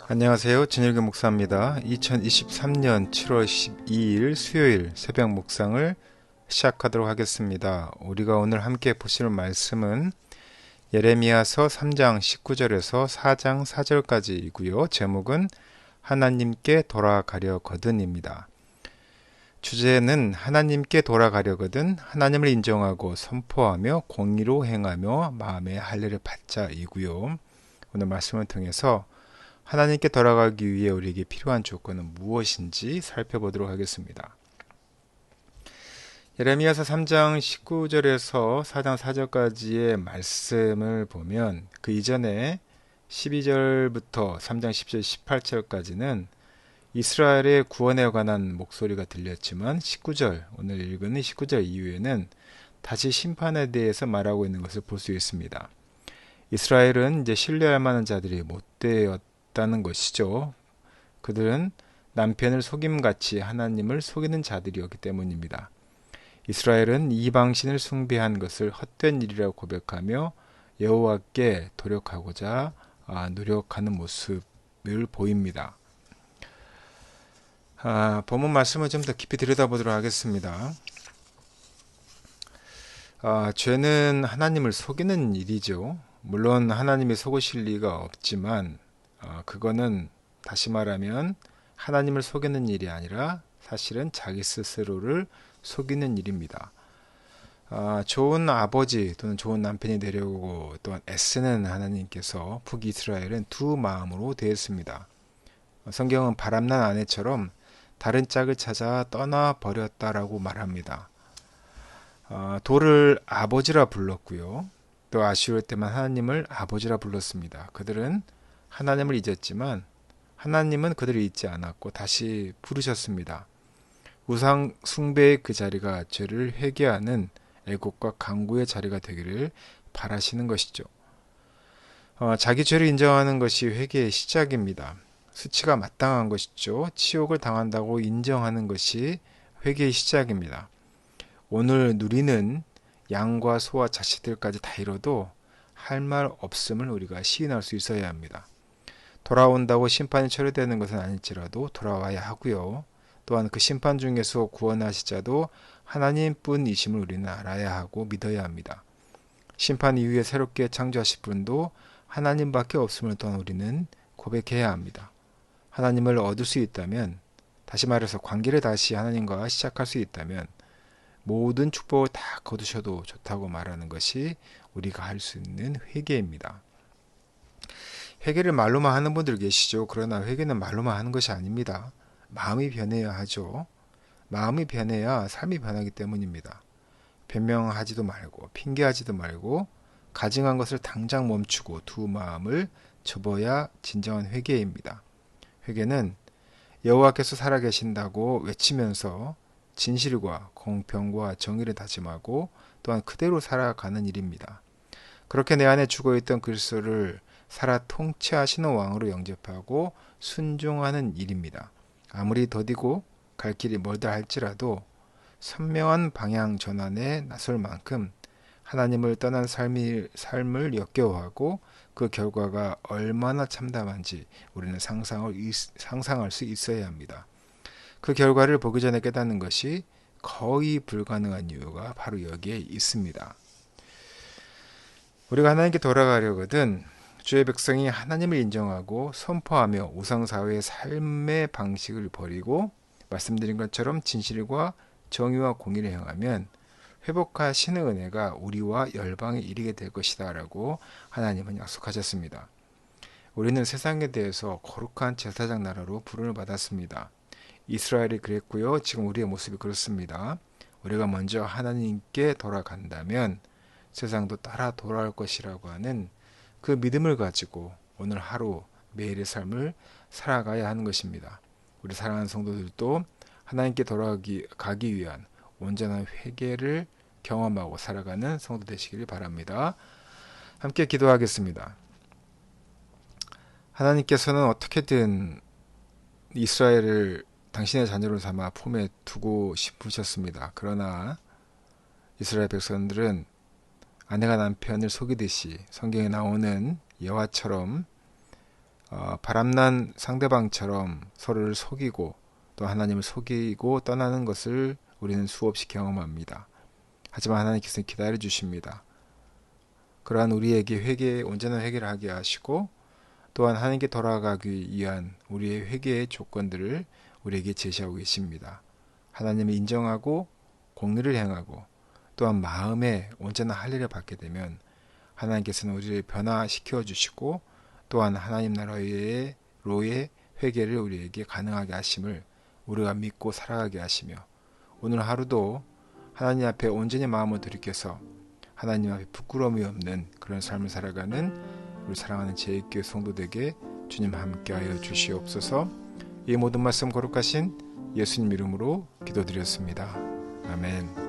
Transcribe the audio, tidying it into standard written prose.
안녕하세요. 진일규 목사입니다. 2023년 7월 12일 수요일 새벽 묵상을 시작하도록 하겠습니다. 우리가 오늘 함께 보실 말씀은 예레미야서 3장 19절에서 4장 4절까지이고요. 제목은 하나님께 돌아가려거든입니다. 주제는 하나님께 돌아가려거든 하나님을 인정하고 선포하며 공의로 행하며 마음의 할례를 받자이고요. 오늘 말씀을 통해서 하나님께 돌아가기 위해 우리에게 필요한 조건은 무엇인지 살펴보도록 하겠습니다. 예레미야서 3장 19절에서 4장 4절까지의 말씀을 보면 그 이전에 12절부터 3장 10절 18절까지는 이스라엘의 구원에 관한 목소리가 들렸지만 19절, 오늘 읽은 19절 이후에는 다시 심판에 대해서 말하고 있는 것을 볼 수 있습니다. 이스라엘은 이제 신뢰할 만한 자들이 못 되었다는 것이죠. 그들은 남편을 속임같이 하나님을 속이는 자들이었기 때문입니다. 이스라엘은 이방신을 숭배한 것을 헛된 일이라고 고백하며 여호와께 노력하고자 노력하는 모습을 보입니다. 본문 말씀을 좀 더 깊이 들여다보도록 하겠습니다. 죄는 하나님을 속이는 일이죠. 물론 하나님이 속으실 리가 없지만 그거는 다시 말하면 하나님을 속이는 일이 아니라 사실은 자기 스스로를 속이는 일입니다. 좋은 아버지 또는 좋은 남편이 되려고 또한 애쓰는 하나님께서 북이스라엘은 두 마음으로 되었습니다. 성경은 바람난 아내처럼 다른 짝을 찾아 떠나버렸다라고 말합니다. 돌을 아버지라 불렀고요. 또 아쉬울 때만 하나님을 아버지라 불렀습니다. 그들은 하나님을 잊었지만 하나님은 그들을 잊지 않았고 다시 부르셨습니다. 우상 숭배의 그 자리가 죄를 회개하는 애곡과 간구의 자리가 되기를 바라시는 것이죠. 자기 죄를 인정하는 것이 회개의 시작입니다. 수치가 마땅한 것이죠. 치욕을 당한다고 인정하는 것이 회개의 시작입니다. 오늘 누리는 양과 소와 자식들까지 다 잃어도 할 말 없음을 우리가 시인할 수 있어야 합니다. 돌아온다고 심판이 처리되는 것은 아닐지라도 돌아와야 하고요. 또한 그 심판 중에서 구원하시자도 하나님뿐이심을 우리는 알아야 하고 믿어야 합니다. 심판 이후에 새롭게 창조하실 분도 하나님밖에 없음을 또한 우리는 고백해야 합니다. 하나님을 얻을 수 있다면, 다시 말해서 관계를 다시 하나님과 시작할 수 있다면 모든 축복을 다 거두셔도 좋다고 말하는 것이 우리가 할 수 있는 회개입니다. 회개를 말로만 하는 분들 계시죠. 그러나 회개는 말로만 하는 것이 아닙니다. 마음이 변해야 하죠. 마음이 변해야 삶이 변하기 때문입니다. 변명하지도 말고 핑계하지도 말고 가증한 것을 당장 멈추고 두 마음을 접어야 진정한 회개입니다. 회개는 여호와께서 살아계신다고 외치면서 진실과 공평과 정의를 다짐하고 또한 그대로 살아가는 일입니다. 그렇게 내 안에 죽어있던 그리스도를 살아 통치하시는 왕으로 영접하고 순종하는 일입니다. 아무리 더디고 갈 길이 멀다 할지라도 선명한 방향 전환에 나설 만큼 하나님을 떠난 삶을 역겨워하고 그 결과가 얼마나 참담한지 우리는 상상할 수 있어야 합니다. 그 결과를 보기 전에 깨닫는 것이 거의 불가능한 이유가 바로 여기에 있습니다. 우리가 하나님께 돌아가려거든 주의 백성이 하나님을 인정하고 선포하며 우상사회의 삶의 방식을 버리고 말씀드린 것처럼 진실과 정의와 공의를 행하면 회복하시는 은혜가 우리와 열방에 이르게 될 것이다 라고 하나님은 약속하셨습니다. 우리는 세상에 대해서 거룩한 제사장 나라로 부름을 받았습니다. 이스라엘이 그랬고요. 지금 우리의 모습이 그렇습니다. 우리가 먼저 하나님께 돌아간다면 세상도 따라 돌아올 것이라고 하는 그 믿음을 가지고 오늘 하루 매일의 삶을 살아가야 하는 것입니다. 우리 사랑하는 성도들도 하나님께 돌아가기 위한 온전한 회개를 경험하고 살아가는 성도 되시길 바랍니다. 함께 기도하겠습니다. 하나님께서는 어떻게든 이스라엘을 당신의 자녀로 삼아 품에 두고 싶으셨습니다. 그러나 이스라엘 백성들은 아내가 남편을 속이듯이 성경에 나오는 여아처럼 바람난 상대방처럼 서로를 속이고 또 하나님을 속이고 떠나는 것을 우리는 수없이 경험합니다. 하지만 하나님께서는 기다려 주십니다. 그러한 우리에게 온전한 회개를 하게 하시고 또한 하나님께 돌아가기 위한 우리의 회개의 조건들을 우리에게 제시하고 계십니다. 하나님을 인정하고 공의를 행하고 또한 마음에 온전한 할례를 받게 되면 하나님께서는 우리를 변화시켜 주시고 또한 하나님 나라의 로의 회개를 우리에게 가능하게 하심을 우리가 믿고 살아가게 하시며 오늘 하루도 하나님 앞에 온전히 마음을 돌이켜서 하나님 앞에 부끄러움이 없는 그런 삶을 살아가는 우리 사랑하는 제2교회 성도들에게 주님 함께하여 주시옵소서. 이 모든 말씀 거룩하신 예수님 이름으로 기도드렸습니다. 아멘.